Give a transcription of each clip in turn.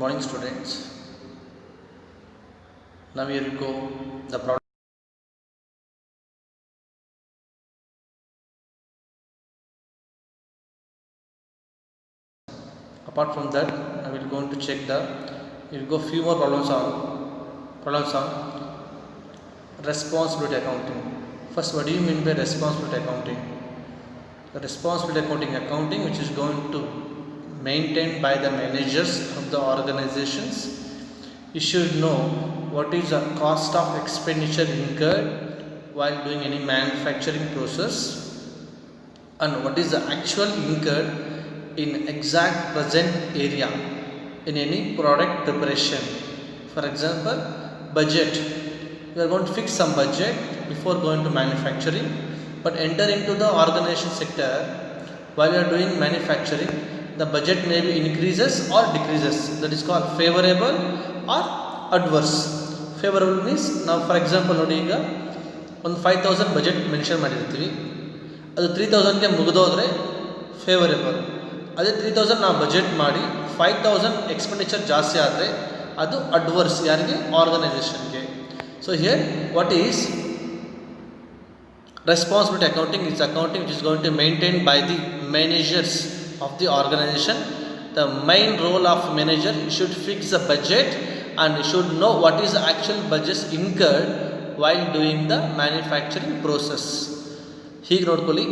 Morning students. Now here we go. The problem. Apart from that, I will going to check the. We will go few more problems on responsibility accounting. First, what do you mean by responsibility accounting? The responsibility accounting which is going to maintained by the managers of the organizations. You should know what is the cost of expenditure incurred while doing any manufacturing process and what is the actual incurred in exact present area in any product preparation. For example, budget. You are going to fix some budget before going to manufacturing, but enter into the organization sector while you are doing manufacturing. The budget may be increases or decreases. That is called favorable or adverse. Favorable means now for example ನೋಡಿ ಈಗ ಒಂದು 5000 budget mention ಮಾಡಿರ್ತೀವಿ, ಅದು 3000 ಗೆ ಮುಗಿದೋದ್ರೆ favourable. ಅದೇ 3000 ನಾವು budget ಮಾಡಿ 5000 expenditure ಜಾಸ್ತಿ ಆದರೆ ಅದು ಅಡ್ವರ್ಸ್. ಯಾರಿಗೆ? ಆರ್ಗನೈಸೇಷನ್ಗೆ. So here what is responsibility accounting? Is accounting which is going to maintained by the managers of the organization. The main role of manager should fix the budget and should know what is the actual budget incurred while doing the manufacturing process. ಹೀಗೆ ನೋಡ್ಕೊಳ್ಳಿ.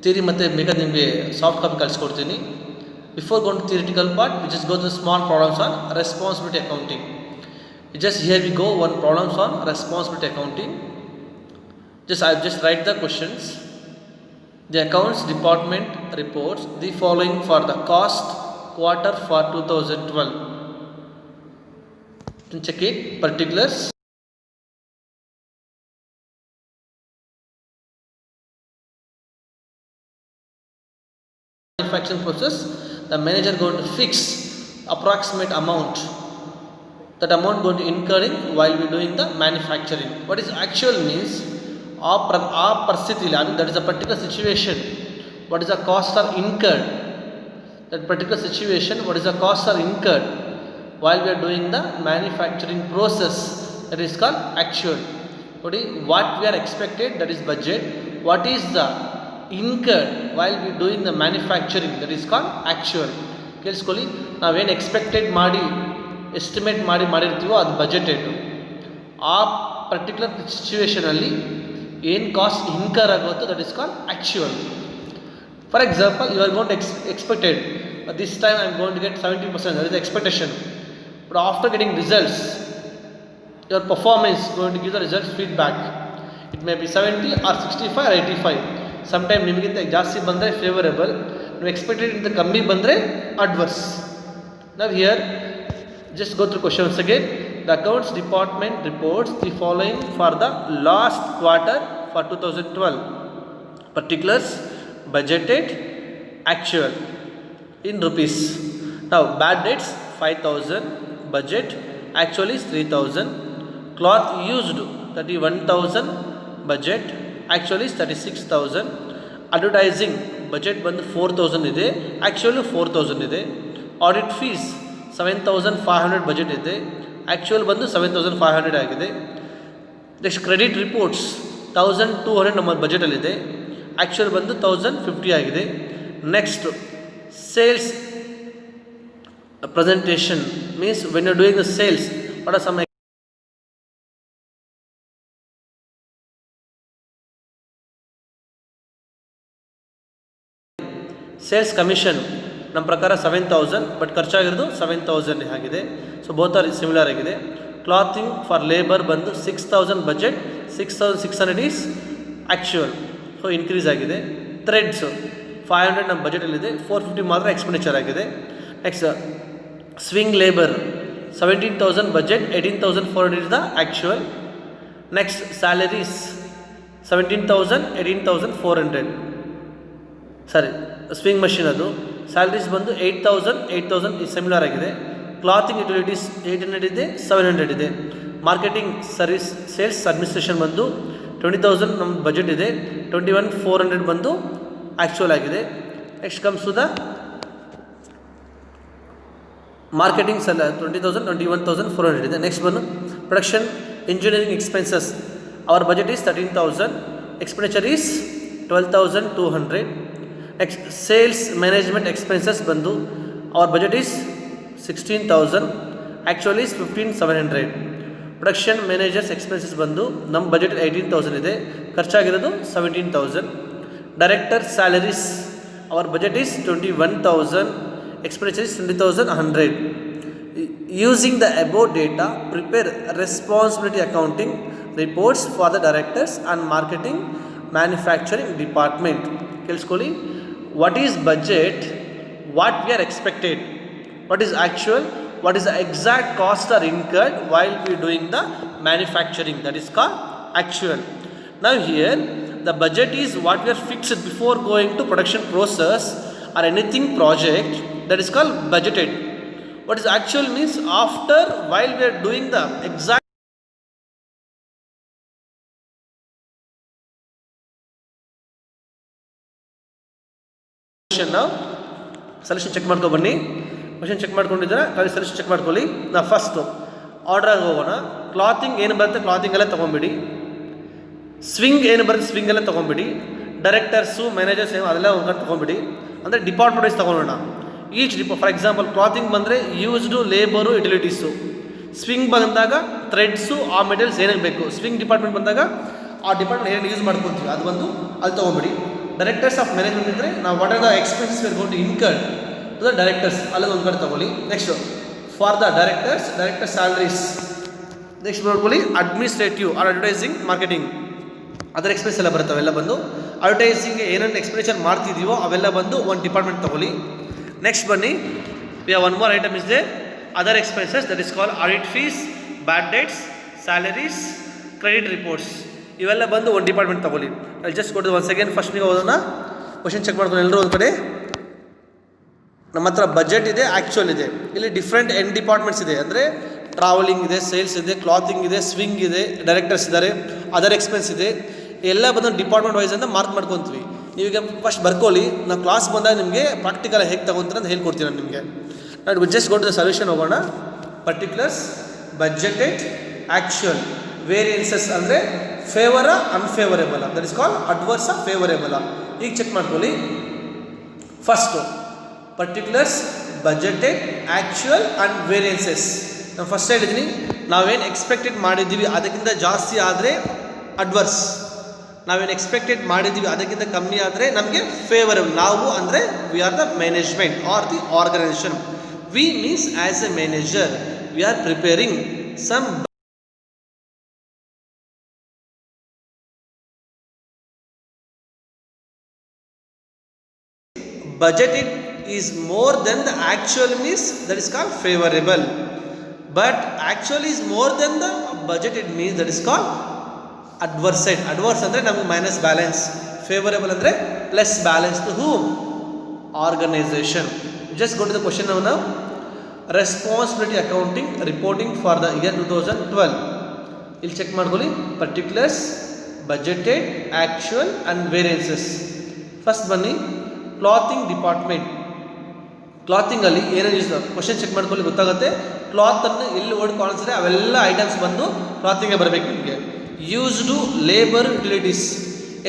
Theory ಮತ್ತು ಬೇಕಾದ್ರೆ ನಿಮಗೆ soft copy ಕಳಿಸ್ಕೊಡ್ತೀನಿ. Before going to theoretical part, we just go to small problems on responsibility accounting. Just here we go one problems on responsibility accounting. I'll just write the questions. The accounts department reports the following for the cost quarter for 2012. Then check it. Particulars. Manufacturing process. The manager going to fix approximate amount. That amount going to incurring while we doing the manufacturing. What is actual means? ಆ ಪರಿಸ್ಥಿತಿಲಿ, I mean that is a particular situation, what is the costs are incurred, that particular situation, what is the costs are incurred while we are doing the manufacturing process, that is called actual. What we are expected, that is budget. What is the incurred while we doing the manufacturing, that is called actual. ಕೇಳಿಸ್ಕೊಳ್ಳಿ, ನಾವೇನು expected ಮಾಡಿ estimate ಮಾಡಿರ್ತೀವೋ ಅದು budgeted. ಆ particular ಸಿಚುವೇಷನಲ್ಲಿ ಏನು cost incur ಆಗುತ್ತೋ that is called actual. For example, you are going to expected this time I am going to get 70%, that is expectation. But after getting results, your performance going to give the results feedback. It may be 70 or 65 or 85. Sometime ನಿಮಗಿಂತ ಜಾಸ್ತಿ ಬಂದರೆ favourable, ನೀವು expected ಕಮ್ಮಿ ಬಂದರೆ adverse. ನಾವು here just go through questions again. The accounts department reports the following for the last quarter for 2012. Particulars, budgeted, actual in rupees. Now bad debts 5000, budget actually is 3000. Cloth used 31000, budget actually is 36000. Advertising budget ಬಂದು 4000 ಇದೆ, actually 4000 ಇದೆ. Audit fees 7500 budget ಇದೆ, actual ಬಂದು 7500 ಆಗಿದೆ. Next credit reports 1200 ನಮ್ಮ ಬಜೆಟಲ್ಲಿದೆ, actual ಬಂದು 1050 ಆಗಿದೆ. Next sales presentation means when you doing the sales what are some sales commission ನಮ್ಮ ಪ್ರಕಾರ 7000, ಬಟ್ ಖರ್ಚಾಗಿರೋದು 7000 ಆಗಿದೆ. ಸೊ ಬೋತ್ ಆರ್ ಸಿಮಿಲರ್ ಆಗಿದೆ. ಕ್ಲಾತಿಂಗ್ ಫಾರ್ ಲೇಬರ್ ಬಂದು 6000 budget, 6600 is actual, so increase ಆಗಿದೆ. ಥ್ರೆಡ್ಸ್ 500 ನಮ್ಮ ಬಜೆಟಲ್ಲಿದೆ, 450 ಮಾತ್ರ ಎಕ್ಸ್ಪೆಂಡಿಚರ್ ಆಗಿದೆ. Next swing labour 17000 budget, 18400 is the actual. Next salaries 17000, 18400. Sorry, swing machine ಅದು ಸ್ಯಾಲರೀಸ್ ಬಂದು 8000 ಈ ಸಿಮಿಲರ್ ಆಗಿದೆ. ಕ್ಲಾತಿಂಗ್ ಯುಟಿಲಿಟೀಸ್ 800 ಇದೆ, 700 ಇದೆ. ಮಾರ್ಕೆಟಿಂಗ್ ಸರ್ವಿಸ್ ಸೇಲ್ಸ್ ಅಡ್ಮಿನಿಸ್ಟ್ರೇಷನ್ ಬಂದು 20000 ನಮ್ಮ ಬಜೆಟ್ ಇದೆ, 21400 ಬಂದು ಆ್ಯಕ್ಚುಯಲ್ ಆಗಿದೆ. Next comes to the marketing ಸಲ 20,000 21,400 ಇದೆ. ನೆಕ್ಸ್ಟ್ ಬಂದು production engineering expenses our budget is 13,000, expenditure is 12,200. Next sales management expenses ಬಂದು our budget is 16,000, actually is 15,700. Production managers expenses ಬಂದು ನಮ್ಮ ಬಜೆಟ್ 18,000 ಇದೆ, ಖರ್ಚಾಗಿರೋದು 17,000. Director salaries our budget is 21,000, expenditure is 20,100. Using the above data, prepare responsibility accounting reports for the directors and marketing manufacturing department. Kelskoli, what is budget, what we are expected, what is actual, what is the exact cost are incurred while we doing the manufacturing, that is called actual. Now here the budget is what we are fixed before going to production process or anything project, that is called budgeted. What is actual means after while we are doing the exact now solution check ಮಾಡ್ಕೊ ಬನ್ನಿ. Question check ಮಾಡ್ಕೊಂಡಿದ್ದೀರಾ, ಖಾಲಿ solution check ಮಾಡ್ಕೊಳ್ಳಿ. ನಾ first ಆರ್ಡ್ರಾಗಿ ಹೋಗೋಣ. Clothing ಏನು ಬರುತ್ತೆ clothing ಎಲ್ಲ ತೊಗೊಂಬಿಡಿ. ಸ್ವಿಂಗ್ ಏನು ಬರುತ್ತೆ ಸ್ವಿಂಗ್ ಎಲ್ಲ ತೊಗೊಂಬಿಡಿ. ಡೈರೆಕ್ಟರ್ಸು ಮ್ಯಾನೇಜರ್ಸ್ ಏನು ಅದೆಲ್ಲ ಒಂದು ತೊಗೊಂಬಿಡಿ. ಅಂದರೆ ಡಿಪಾರ್ಟ್ಮೆಂಟ್ ವೈಸ್ ತೊಗೊಳ್ಳೋಣ. ಈಚ್ ಫಾರ್ ಎಕ್ಸಾಂಪಲ್ ಕ್ಲಾತಿಂಗ್ ಬಂದರೆ ಯೂಸ್ಡು ಲೇಬರು ಯುಟಿಲಿಟೀಸು. ಸ್ವಿಂಗ್ ಬಂದಾಗ ಥ್ರೆಡ್ಸು ಆ ಮೆಟೀರಿಯಲ್ಸ್ ಏನೇನು ಬೇಕು. ಸ್ವಿಂಗ್ ಡಿಪಾರ್ಟ್ಮೆಂಟ್ ಬಂದಾಗ ಆ ಡಿಪಾರ್ಟ್ಮೆಂಟ್ ಏನೇನು ಯೂಸ್ ಮಾಡ್ಕೊತೀವಿ ಅದು ಬಂದು ಅಲ್ಲಿ ತೊಗೊಂಬಿಡಿ. ಡೈರೆಕ್ಟರ್ಸ್ ಆಫ್ ಮ್ಯಾನೇಜ್ಮೆಂಟ್ ಇದ್ದರೆ ನಾವು what are the expenses we are going to incurred to the directors ಅಲ್ಲಿ ಒಂದು ಕಡೆ ತೊಗೊಳ್ಳಿ. Next for the director salaries. Next ನೋಡ್ಕೊಳ್ಳಿ ಅಡ್ಮಿನಿಸ್ಟ್ರೇಟಿವ್ ಆರ್ ಅಡ್ವರ್ಟೈಸಿಂಗ್ ಮಾರ್ಕೆಟಿಂಗ್ ಅದರ ಎಕ್ಸ್ಪೆನ್ಸ್ ಎಲ್ಲ ಬರುತ್ತೆ. ಅವೆಲ್ಲ ಬಂದು ಅಡ್ವರ್ಟೈಸಿಂಗ್ ಏನೇನು ಎಕ್ಸ್ಪೆಂಡಿಚರ್ ಮಾಡ್ತಿದ್ದೀವೋ ಅವೆಲ್ಲ ಬಂದು ಒಂದು ಡಿಪಾರ್ಟ್ಮೆಂಟ್ ತೊಗೊಳ್ಳಿ. ನೆಕ್ಸ್ಟ್ ಬನ್ನಿ, we have one more item is they other expenses, that is called audit fees, bad dates, salaries, credit reports. ಇವೆಲ್ಲ ಬಂದು ಒಂದು ಡಿಪಾರ್ಟ್ಮೆಂಟ್ ತೊಗೊಳ್ಳಿ. ಅಲ್ಲಿ ಜಸ್ಟ್ ಕೊಟ್ಟು ಒಂದು ಸೆಕೆಂಡ್ ಫಸ್ಟ್ ನೀವು ಓದೋಣ. ಕ್ವಶನ್ ಚೆಕ್ ಮಾಡ್ಕೊಂಡು ಎಲ್ಲರೂ ಒಂದು ಕಡೆ. ನಮ್ಮ ಹತ್ರ ಬಜೆಟ್ ಇದೆ, ಆ್ಯಕ್ಚುಯಲ್ ಇದೆ. ಇಲ್ಲಿ ಡಿಫ್ರೆಂಟ್ ಎಂಡ್ ಡಿಪಾರ್ಟ್ಮೆಂಟ್ಸ್ ಇದೆ. ಅಂದರೆ ಟ್ರಾವೆಲಿಂಗ್ ಇದೆ, ಸೇಲ್ಸ್ ಇದೆ, ಕ್ಲಾತಿಂಗ್ ಇದೆ, ಸ್ವಿಂಗ್ ಇದೆ, ಡೈರೆಕ್ಟರ್ಸ್ ಇದ್ದಾರೆ, ಅದರ್ ಎಕ್ಸ್ಪೆನ್ಸ್ ಇದೆ. ಎಲ್ಲ ಬಂದು ಡಿಪಾರ್ಟ್ಮೆಂಟ್ ವೈಸ್ ಅಂತ ಮಾರ್ಕ್ ಮಾಡ್ಕೊತೀವಿ. ನೀವೀಗ ಫಸ್ಟ್ ಬರ್ಕೊಳ್ಳಿ. ನಾವು ಕ್ಲಾಸ್ ಬಂದಾಗ ನಿಮಗೆ ಪ್ರಾಕ್ಟಿಕಲ್ ಹೇಗೆ ತಗೊಂತೀರ ಅಂತ ಹೇಳ್ಕೊಡ್ತೀನಿ ನಾನು ನಿಮಗೆ. ನಾನು just go to the solution ಹೋಗೋಣ. ಪರ್ಟಿಕ್ಯುಲರ್ಸ್, ಬಜೆಟೆಡ್, ಆ್ಯಕ್ಚುಯಲ್, ವೇರಿಯನ್ಸಸ್ ಅಂದರೆ favour unfavourable, that is called adverse favourable. ಈಗ ಚೆಕ್ ಮಾಡ್ಕೊಳ್ಳಿ. First particulars, budgeted, actual and variances. ನಾನು ಫಸ್ಟ್ ಹೇಳಿದ್ದೀನಿ ನಾವೇನು ಎಕ್ಸ್ಪೆಕ್ಟೆಡ್ ಮಾಡಿದ್ದೀವಿ ಅದಕ್ಕಿಂತ ಜಾಸ್ತಿ ಆದರೆ ಅಡ್ವರ್ಸ್, ನಾವೇನು ಎಕ್ಸ್ಪೆಕ್ಟೆಡ್ ಮಾಡಿದ್ದೀವಿ ಅದಕ್ಕಿಂತ ಕಮ್ಮಿ ಆದರೆ ನಮಗೆ ಫೇವರಬಲ್. ನಾವು ಅಂದರೆ we are the management or the organisation. We means as a manager we are preparing some budgeted is more than the actual means, that is called favorable. But actual is more than the budgeted means, that is called adverse side. Adverse ಅಂದರೆ ನಮಗೆ minus balance, favourable ಅಂದರೆ plus balance to whom organisation. Just go to the question ನಾವು. Responsibility accounting reporting for the year 2012. ಇಲ್ಲಿ check ಮಾಡ್ಕೊಳ್ಳಿ. Particulars, budgeted, actual and variances. First ಬನ್ನಿ clothing department. ಕ್ಲಾತಿಂಗಲ್ಲಿ ಏನೇನು use question check ಮಾಡ್ಕೊಳ್ಳಿ ಗೊತ್ತಾಗುತ್ತೆ. ಕ್ಲಾತನ್ನು ಎಲ್ಲಿ ವರ್ಡ್ ಕಾಣಿಸಿದ್ರೆ ಅವೆಲ್ಲ ಐಟಮ್ಸ್ ಬಂದು ಕ್ಲಾತಿಂಗೇ ಬರಬೇಕು ನಿಮಗೆ. ಯೂಸ್ಡು ಲೇಬರ್ ಯುಟಿಲಿಟೀಸ್,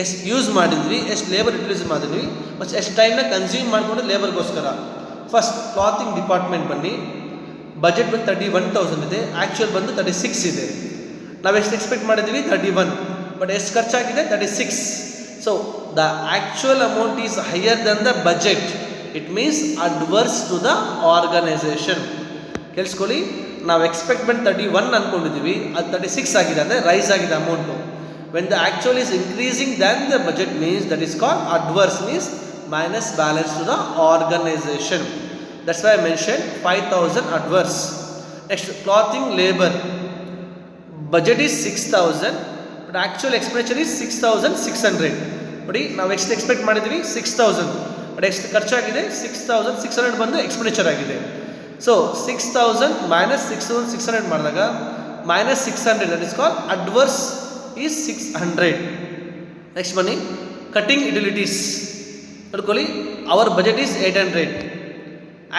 ಎಷ್ಟು ಯೂಸ್ ಮಾಡಿದ್ವಿ, ಎಷ್ಟು ಲೇಬರ್ ಯುಟಿಲೈಸ್ ಮಾಡಿದ್ವಿ, ಮತ್ತು ಎಷ್ಟು ಟೈಮ್ನ ಕನ್ಸ್ಯೂಮ್ ಮಾಡಿಕೊಂಡು ಲೇಬರ್ಗೋಸ್ಕರ. ಫಸ್ಟ್ ಕ್ಲಾತಿಂಗ್ ಡಿಪಾರ್ಟ್ಮೆಂಟ್ ಬನ್ನಿ. ಬಜೆಟ್ ಬಂದು 31,000 ಇದೆ, ಆ್ಯಕ್ಚುಯಲ್ ಬಂದು 36 ಇದೆ. ನಾವು ಎಷ್ಟು ಎಕ್ಸ್ಪೆಕ್ಟ್ ಮಾಡಿದ್ವಿ 31, ಬಟ್ ಎಷ್ಟು ಖರ್ಚಾಗಿದೆ 36. So the actual amount is higher than the budget. It means adverse to the organisation. ಕೇಳಿಸ್ಕೊಳ್ಳಿ, ನಾವು ಎಕ್ಸ್ಪೆಕ್ಟ್ ಬಂದು 31 ಅಂದ್ಕೊಂಡಿದ್ದೀವಿ, ಅದು 36 ಆಗಿದೆ, ಅಂದರೆ ರೈಸ್ ಆಗಿದೆ amount. When the actual is increasing than the budget means that is called adverse, means minus balance to the organisation. That's why I mention 5,000 adverse. Next clothing labour. Budget is 6,000, but actual expenditure is 6,600. ನೋಡಿ, ನಾವು ಎಷ್ಟು expect ಮಾಡಿದ್ವಿ 6,000, but ಎಷ್ಟು ಖರ್ಚಾಗಿದೆ 6,600 ಬಂದು expenditure ಆಗಿದೆ. So 6,000 minus 6,600 ಮಾಡಿದಾಗ minus 600, that is called adverse is 600. Next ಬನ್ನಿ cutting utilities. ನೋಡ್ಕೊಳ್ಳಿ, our budget is 800,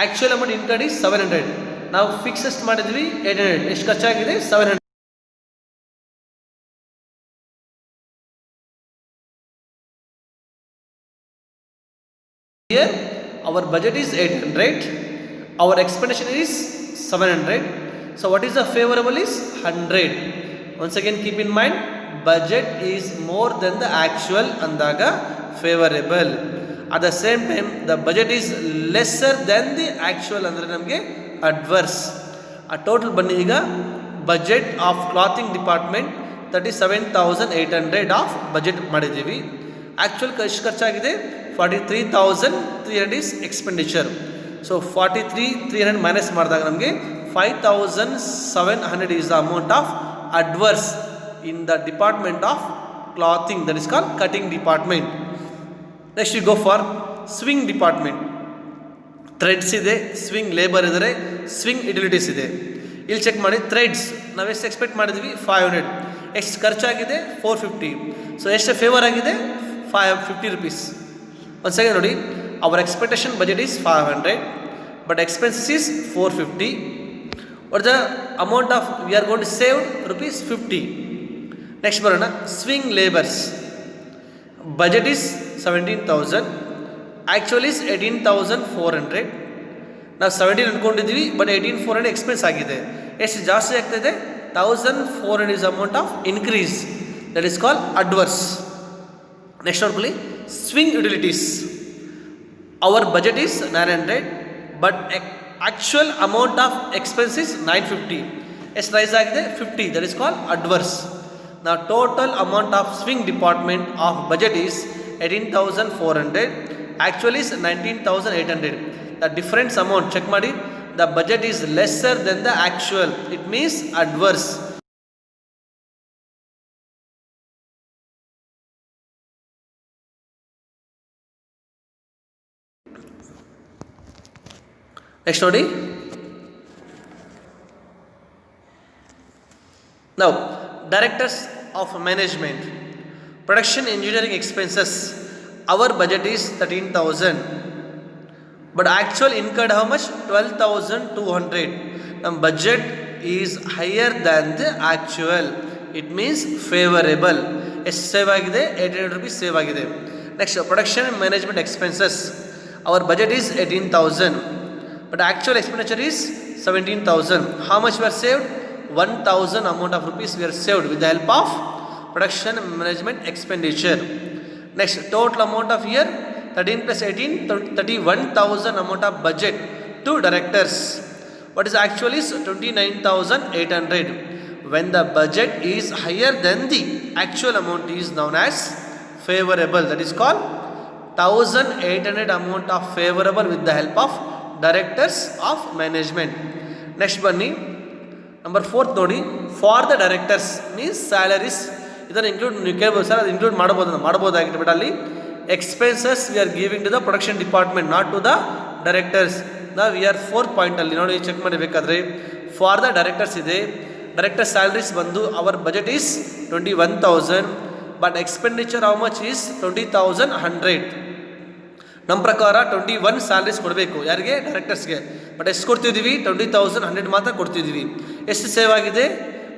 actual amount incurred is 700. ನಾವು ಫಿಕ್ಸ್ ಎಷ್ಟು ಮಾಡಿದ್ವಿ 800, ಎಷ್ಟು ಖರ್ಚಾಗಿದೆ 700. Here our budget is 800, our expenditure is 700. So what is the favorable is 100. Once again keep in mind, budget is more than the actual andaga favorable. At the same time the budget is lesser than the actual andre namge adverse. A total banni iga budget of clothing department 37,800 of budget ಮಾಡಿದೀವಿ. Actual ಎಷ್ಟು ಖರ್ಚಾಗಿದೆ 43,300 is expenditure. So 43,300 minus ಮಾಡಿದಾಗ ನಮಗೆ 5,700 is the amount of adverse in the department of clothing, that is called cutting department. Next we go for swing department. Threads ಇದೆ, swing labour ಇದ್ದಾರೆ, swing utilities ಇದೆ. ಇಲ್ಲಿ check ಮಾಡಿ Threads ನಾವು ಎಷ್ಟು expect ಮಾಡಿದ್ವಿ 500, ಎಷ್ಟು ಖರ್ಚಾಗಿದೆ 450. ಸೊ ಎಷ್ಟು ಫೇವರ್ ಆಗಿದೆ 550 rupees. ಒಂದು ಸೆಕೆಂಡ್ ನೋಡಿ, our expectation budget is 500 but expenses is 450. What the amount of we are going to save ₹50. Next ಬರೋಣ swing labours. Budget is 17,000, actually is 18,400. ನಾವು 17 ಅಂದ್ಕೊಂಡಿದ್ದೀವಿ ಬಟ್ 18,400 ಎಕ್ಸ್ಪೆನ್ಸ್ ಆಗಿದೆ. ಎಷ್ಟು ಜಾಸ್ತಿ ಆಗ್ತಾಯಿದೆ 1,400 is amount of increase, that is called adverse. Next ನೋಡ್ಕೊಳ್ಳಿ swing utilities. Our budget is 900 but actual amount of expense is 950. ಎಷ್ಟು rise ಆಗಿದೆ 50, that is called adverse. Now total amount of swing department of budget is 18,400, actually is 19,800. The difference amount check ಮಾಡಿ, the budget is lesser than the actual, it means adverse. Next ನೋಡಿ, now directors of management, production engineering expenses, our budget is 13,000 but actual incurred how much 12,200. Now budget is higher than the actual, it means favorable. ಎಷ್ಟು save ಆಗಿದೆ 800 rupees save ಆಗಿದೆ. Next production and management expenses, our budget is 18,000 but actual expenditure is 17,000. how much we are saved 1,000 amount of rupees we are saved with the help of production management expenditure. Next total amount of year 13 plus 18 31,000 amount of budget to directors. What is actually is 29,800. When the budget is higher than the actual amount is known as favorable, that is called 1,800 amount of favorable with the help of directors of management. Next ಬನ್ನಿ number 4 ನೋಡಿ, for the directors means salaries. ಇದನ್ನು include ನೀವು ಕೇಳ್ಬೋದು sir, ಅದು include ಮಾಡ್ಬೋದಾಗಿತ್ತು but ಅಲ್ಲಿ expenses we are giving to the production department, not to the directors. ನಾವು we are 4 ಪಾಯಿಂಟಲ್ಲಿ ನೋಡಿ ಚೆಕ್ ಮಾಡಬೇಕಾದ್ರೆ ಫಾರ್ ದ ಡೈರೆಕ್ಟರ್ಸ್ ಇದೆ. ಡೈರೆಕ್ಟರ್ ಸ್ಯಾಲರೀಸ್ ಬಂದು our budget is 21,000 but expenditure how much is 20,100. ನಮ್ಮ ಪ್ರಕಾರ 21 ಸ್ಯಾಲರೀಸ್ ಕೊಡಬೇಕು ಯಾರಿಗೆ ಡೈರೆಕ್ಟರ್ಸ್ಗೆ, ಬಟ್ ಎಷ್ಟು ಕೊಡ್ತಿದ್ದೀವಿ 20,100 ಮಾತ್ರ ಕೊಡ್ತಿದ್ದೀವಿ. ಎಷ್ಟು ಸೇವ್ ಆಗಿದೆ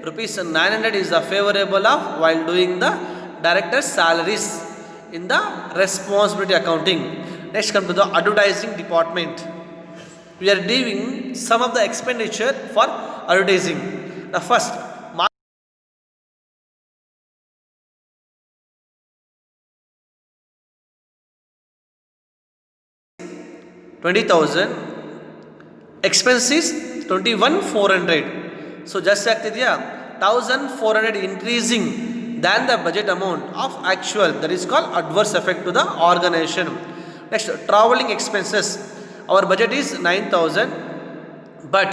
₹900 is the favorable of while doing the director's salaries in the responsibility accounting. Next come to the advertising department. We are doing some of the expenditure for advertising. The first 20,000, expenses 21,400. So just ಆಗ್ತಿದೆಯಾ 1,400 increasing than the budget amount of actual, that is called adverse effect to the organization. Next traveling expenses, our budget is 9,000 but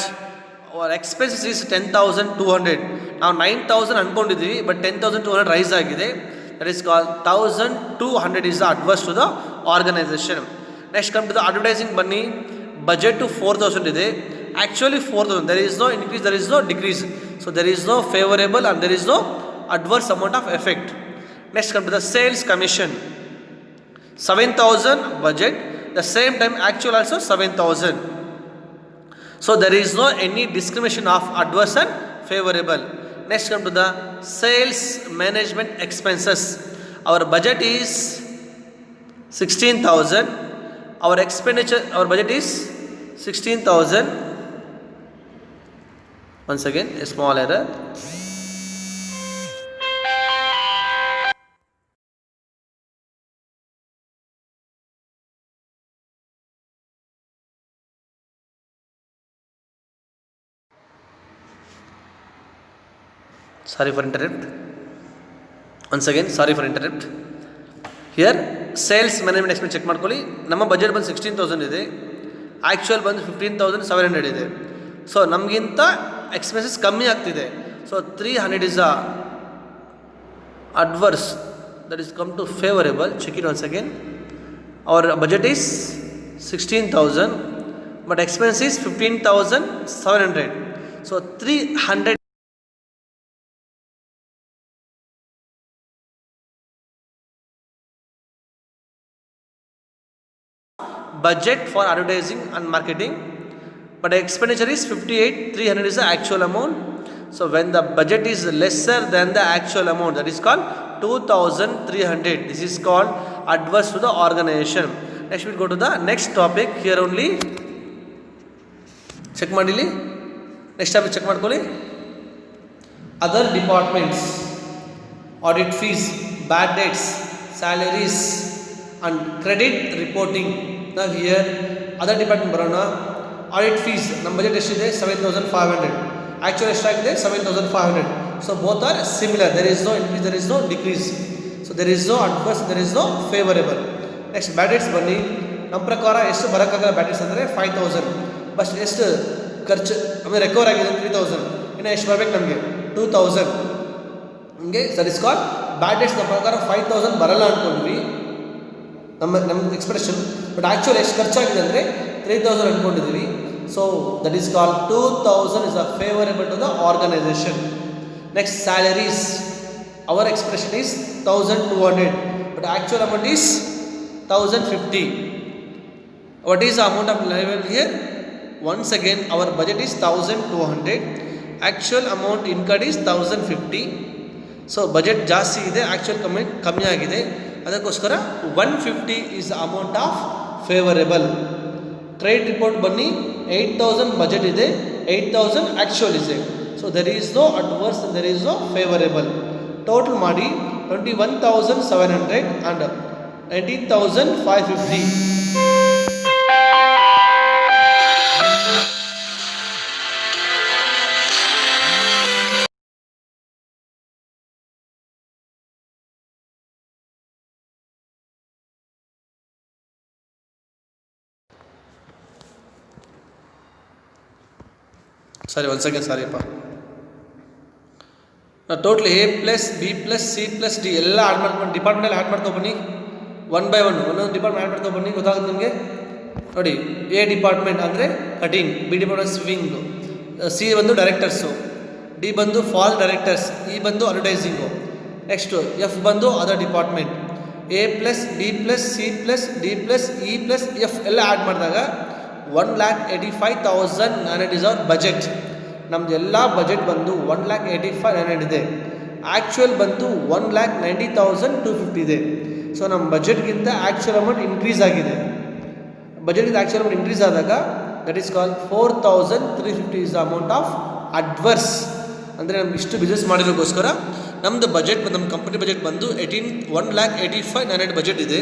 our expenses is 10,200. ನಾವು 9,000 ಅಂದ್ಕೊಂಡಿದ್ದೀವಿ but 10,200 rice ಆಗಿದೆ, that is called 1,200 is the adverse to the organization. Next come to the advertising ಬನ್ನಿ, budget to 4,000 ಇದೆ, actually 4,000, there is no increase, there is no decrease, so there is no favorable and there is no adverse amount of effect. Next come to the sales commission, 7,000 budget, the same time actual also 7,000. So there is no any discrimination of adverse and favorable. Next come to the sales management expenses. Our budget is 16,000. Our expenditure, our budget is 16,000. Once again, a small error. Sorry for interrupt. Once again, sorry for interrupt. Here sales management expense check ಮಾಡ್ಕೊಳ್ಳಿ. ನಮ್ಮ budget ಬಂದು 16,000 ಇದೆ, actual ಬಂದು 15,700 ಇದೆ. So ನಮಗಿಂತ expenses ಕಮ್ಮಿ ಆಗ್ತಿದೆ. So 300 is a adverse, that is come to favourable. Check it once again. Our budget is 16,000 but expense is 15,700. So 300 budget for advertising and marketing, but the expenditure is 58,300 is the actual amount. So when the budget is lesser than the actual amount, that is called 2,300. This is called adverse to the organization. Next we will go to the next topic. Here only check madili. Next topic check madkoli. Other departments, audit fees, bad debts, salaries and credit reporting. Now here other department ಬರೋಣ. Audit fees ನಮ್ಮ budget ಎಷ್ಟಿದೆ? 7,500. Actual ಎಷ್ಟಾಗಿದೆ? 7,500. So both are similar. There is no increase, there is no decrease. So there is no adverse, there is no favourable. Next bad debts ಬನ್ನಿ. ನಮ್ಮ ಪ್ರಕಾರ ಎಷ್ಟು ಬರೋಕ್ಕಾಗಲ್ಲ ಬ್ಯಾಡ್ dates ಅಂದರೆ 5,000. ಬಟ್ ಎಷ್ಟು ಖರ್ಚು ಆಮೇಲೆ ರಿಕವರ್ ಆಗಿದೆ 3,000. ಇನ್ನು ಎಷ್ಟು ಬರಬೇಕು ನಮಗೆ? 2,000. ಹಂಗೆ that is called bad dates. ನಮ್ಮ ಪ್ರಕಾರ 5,000 ಬರಲ್ಲ ಅಂದ್ಕೊಂಡ್ವಿ ನಮ್ಮ ಎಕ್ಸ್ಪ್ರೆಷನ್. ಬಟ್ ಆ್ಯಕ್ಚುಲ್ ಎಷ್ಟು ಖರ್ಚಾಗಿದೆ ಅಂದರೆ 3,000 ಅಂದ್ಕೊಂಡಿದ್ದೀವಿ. So that is called 2,000 is a favourable to the organisation. Next salaries, our expression is 1,200 but actual amount is 1,050. What is the amount of level here? Once again our budget is 1,200, actual amount incurred is 1,050. So budget ಜಾಸ್ತಿ ಇದೆ, actual ಕಮ್ಮಿ ಆಗಿದೆ. ಅದಕ್ಕೋಸ್ಕರ 150 is the amount of favourable. Trade report ಬನ್ನಿ. 8,000 budget ಇದೆ, 8,000 actual ಇದೆ. So there is no adverse, there is no favourable. Total ಮಾಡಿ 21,700 and 19,550. Sorry once again ಸಾರಿಪ್ಪ. Total A plus B plus C plus D ಎಲ್ಲ add ಮಾಡ್ಕೊಂಡು ಡಿಪಾರ್ಟ್ಮೆಂಟಲ್ಲಿ add ಮಾಡ್ಕೊಬನ್ನಿ. One by one ಒಂದೊಂದು ಡಿಪಾರ್ಟ್ಮೆಂಟ್ ಆ್ಯಡ್ ಮಾಡ್ಕೊಬನ್ನಿ. ಗೊತ್ತಾಗುತ್ತೆ ನಿಮಗೆ. ನೋಡಿ, A ಡಿಪಾರ್ಟ್ಮೆಂಟ್ ಅಂದರೆ cutting, B department swing, C ಬಂದು ಡೈರೆಕ್ಟರ್ಸು, D ಬಂದು ಫಾಲ್ ಡೈರೆಕ್ಟರ್ಸ್, E ಬಂದು ಅಡ್ವರ್ಟೈಸಿಂಗು. ನೆಕ್ಸ್ಟು F ಬಂದು other department. A plus B plus C plus D plus E plus F ಎಲ್ಲ ಆ್ಯಡ್ ಮಾಡಿದಾಗ 1,85,900 ಇಸ್ ಅವರ್ ಬಜೆಟ್. ನಮ್ಮದು ಎಲ್ಲ budget ಬಂದು 1,85,900 ಇದೆ. ಆ್ಯಕ್ಚುಯಲ್ ಬಂದು 1,90,250 ಇದೆ. ಸೊ ನಮ್ಮ ಬಜೆಟ್ಗಿಂತ ಆ್ಯಕ್ಚುಯಲ್ ಅಮೌಂಟ್ ಇನ್ಕ್ರೀಸ್ ಆಗಿದೆ. ಬಜೆಟ್ಗಿಂತ ಆ್ಯಕ್ಚುಯಲ್ ಅಮೌಂಟ್ ಇನ್ಕ್ರೀಸ್ ಆದಾಗ that is called 4,350 is the amount of adverse. ಅಂದರೆ ನಮ್ಗೆ ಇಷ್ಟು ಬಿಸ್ನೆಸ್ ಮಾಡಿರೋಕ್ಕೋಸ್ಕರ ನಮ್ಮದು ಬಜೆಟ್, ನಮ್ಮ ಕಂಪನಿ ಬಜೆಟ್ ಬಂದು 1,85,900 ಬಜೆಟ್ ಇದೆ.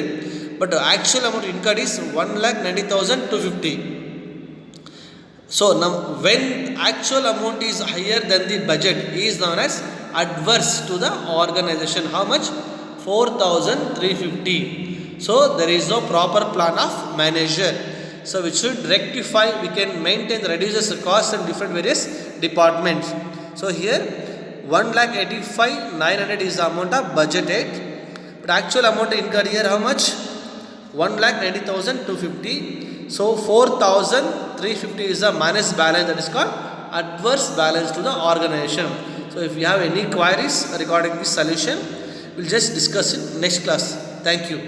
But actual amount incurred is 1,90,250. So now when actual amount is higher than the budget is known as adverse to the organization. How much? 4,350. So there is no proper plan of manager. So we should rectify, we can maintain, reduces the cost in different various departments. So here 1,85,900 is the amount of budgeted, but actual amount incurred here how much? 1,90,250. So 4,350 is the minus balance, that is called adverse balance to the organization. So if you have any queries regarding this solution, we'll just discuss in next class. Thank you.